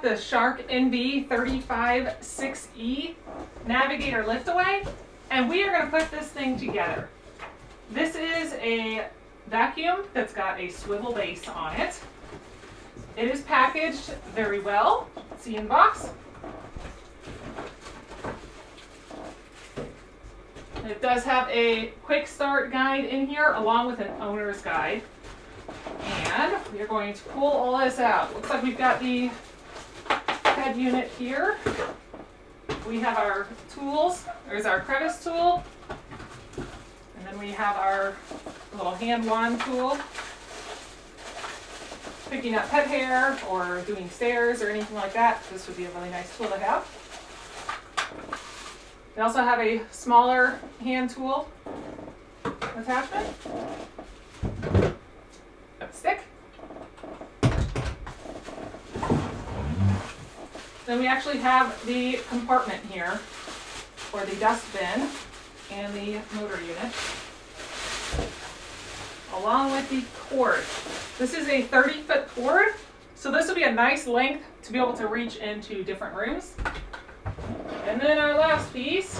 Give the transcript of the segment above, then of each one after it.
the Shark NV356E Navigator liftaway, and we are going to put this thing together. This is a vacuum that's got a swivel base on it. It is packaged very well. See in the box. It does have a quick start guide in here along with an owner's guide. And we are going to pull all this out. Looks like we've got the head unit here. We have our tools. There's our crevice tool. And then we have our little hand wand tool. Picking up pet hair or doing stairs or anything like that, this would be a really nice tool to have. We also have a smaller hand tool attachment. A stick. Then we actually have the compartment here for the dustbin and the motor unit, along with the cord. This is a 30-foot cord, so this will be a nice length to be able to reach into different rooms. And then our last piece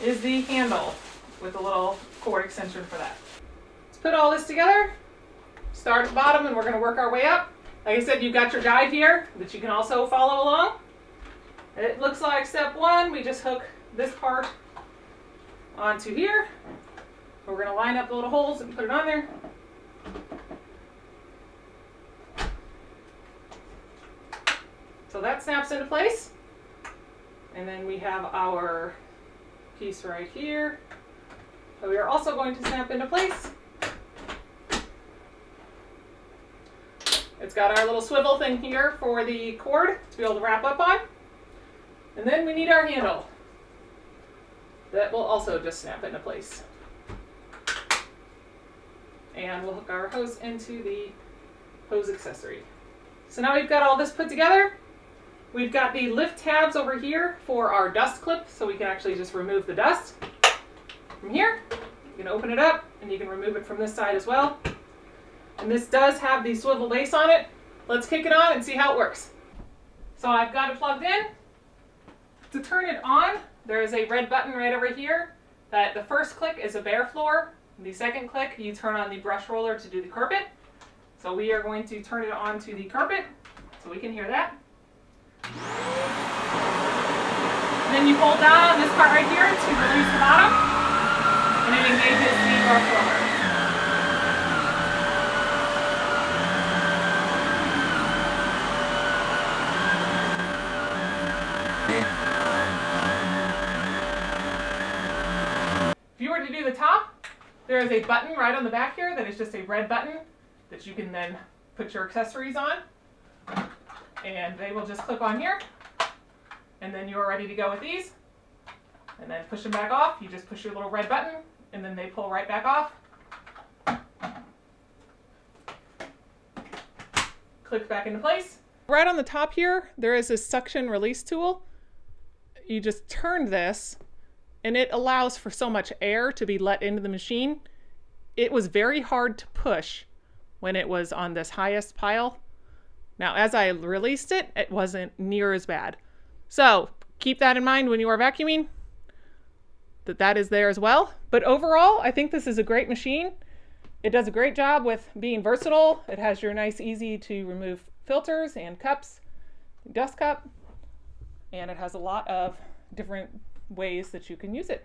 is the handle with a little cord extension for that. Let's put all this together. Start at the bottom and we're going to work our way up. Like I said, you've got your guide here that you can also follow along. It looks like step one, we just hook this part onto here. We're going to line up the little holes and put it on there. So that snaps into place. And then we have our piece right here that we are also going to snap into place. It's got our little swivel thing here for the cord to be able to wrap up on. And then we need our handle. That will also just snap into place. And we'll hook our hose into the hose accessory. So now we've got all this put together. We've got the lift tabs over here for our dust clip, so we can actually just remove the dust from here. You can open it up and you can remove it from this side as well. And this does have the swivel base on it. Let's kick it on and see how it works. So I've got it plugged in. To turn it on, there is a red button right over here that the first click is a bare floor. The second click, you turn on the brush roller to do the carpet. So we are going to turn it on to the carpet so we can hear that. And then you hold down this part right here to release the bottom, and it engages the brush roller. If you were to do the top, there is a button right on the back here that is just a red button that you can then put your accessories on. And they will just clip on here. And then you're ready to go with these. And then push them back off. You just push your little red button and then they pull right back off. Click back into place. Right on the top here, there is this suction release tool. You just turn this and it allows for so much air to be let into the machine. It was very hard to push when it was on this highest pile. Now, as I released it, it wasn't near as bad. So keep that in mind when you are vacuuming, that is there as well. But overall, I think this is a great machine. It does a great job with being versatile. It has your nice, easy to remove filters and cups, dust cup, and it has a lot of different ways that you can use it.